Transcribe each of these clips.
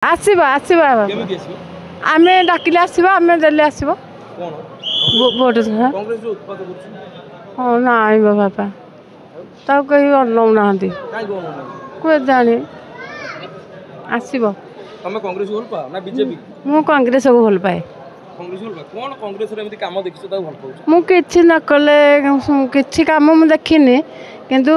आसवा आसवा आमे डाकिले आसवा आमे देले आसवा वोट हाँ ना बापा तब कहीं अनौ ना कोई जानी आसव तमे कांग्रेस भल पा ना बीजेपी मु कांग्रेस को भल पाए कांग्रेस भल पा कोन कांग्रेस रे एमति काम देखिछ ता भल पाउछ मु किछि न कले किछि काम मु देखिनी किंतु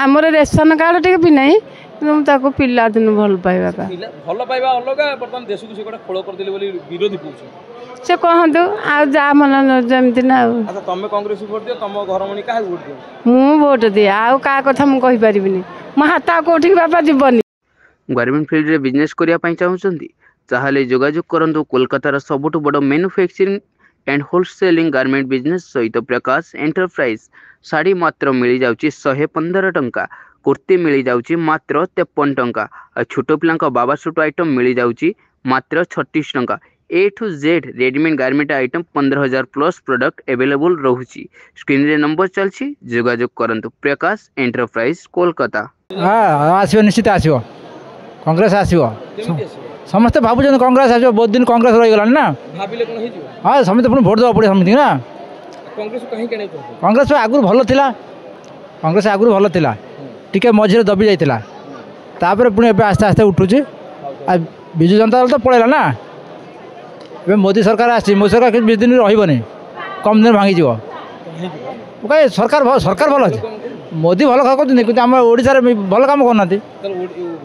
हमर रेशन कार्ड टिके भी नहीं किंतु ताको पिला दिन भल पाए बापा भल पाइबा अलगा वर्तमान देश को से कोटा खोल कर देले बोली विरोधी पूछ से कहंतु आ जा मन जेमति ना अच्छा तमे कांग्रेस वोट दियो तम घर मनी काहे वोट दियो मु वोट दे आ का कथा मु कहि परिबिनी म हाता कोठी बापा जीवनी गारमेंट फील्ड रे बिजनेस करिया पई चाहुचंदी चाहले जोगाजोग करंतु कोलकातार सबुठ बड़ manufacturing and wholesaling garment business सहित प्रकाश एंटरप्राइज साड़ी मात्र मिल जाउची 115 टंका कुर्ती मिल जाउची मात्र 53 टंका और छोट पिला बाबा सूट आइटम मिल जाउची मात्र 36 टंका A to Z readymade garment item 15,000 plus product available रहुची स्क्रीन रे नंबर चलची जोगाजोग करंतु प्रकाश एंटरप्राइज कोलकाता। हाँ आसो निश्चित आसो कांग्रेस आसो समस्त भावुन कांग्रेस आसो बहुत दिन कांग्रेस रही गला ना भाबिले कोन हेजियो हाँ समस्त पुणी भोट देवा पड़े समझ ना कांग्रेस कहीं केने कांग्रेस आगुरी भल थिला कांग्रेस आगुरी भल थिला टिके मझिरे दबी जाइतिला तापर पुणी एबे आस्ते आस्ते उठुची आ बिजु जनता दल तो पळेला ना एबे मोदी सरकार आसी मोदी सरकार 20 दिन रहिबनी कम दिन भांगी जीव कहीं सरकार भल अछि मोदी भल काम करते कि आम ओडिशा रे भल काम करना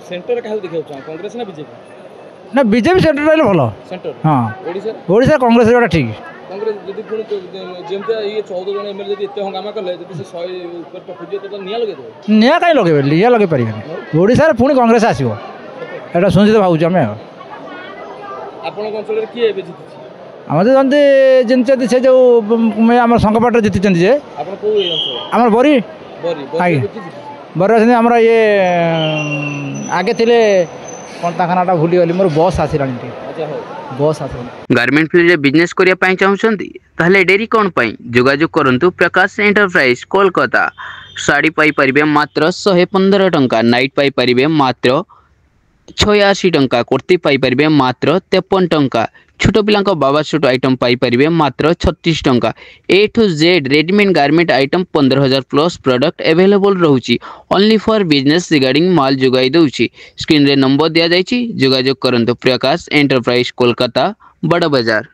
सेंटर काहे देखियो कांग्रेस ना बीजेपी ना बीजेपी सेंटर रहिले भल सेंटर हाँ ओडिशा कांग्रेस जोटा ठीक कांग्रेस जदि पुणी जेमते ये 14 जन एमएलए जदि एते हंगामा करले जदि से 100 ऊपर टपुजे तो निया लगे दो निया काई लगेबे निया लगे परिबे ओडिशा रे पुणी कांग्रेस आसीबो एटा सुनित भाउछ हमें आपण अंचल रे की एबे जितिछि आम तो जानते जिनते से जो आम संघपाट जीति जे आपण को ए अंचल आम बरी बरी बरी आम ये आगे थे कौन ताखाना भूली गली मोर बस आसला बस आस गारमेंट फील्ड रे बिजनेस करिया पई चाहुचंदी ताहले डेरी कोन पई जोगाजोग करंतु प्रकाश एंटरप्राइज कोलकाता साड़ी पाई परिबे मात्र 115 टंका नाइट पाई परिबे मात्र 86 टंका कुर्ती पाई परिबे मात्र 53 टंका छोट पिला बाबा सूट आइटम पाई परिबे मात्र 36 टंका A to Z readymade garment item 15,000 plus product available रहुची ओनली फॉर बिजनेस रिगार्डिंग माल जोगाई दउची स्क्रीन रे नंबर दिया जायची जोगाजोग करंतु प्रकाश एंटरप्राइज कोलकाता बड़ बाजार।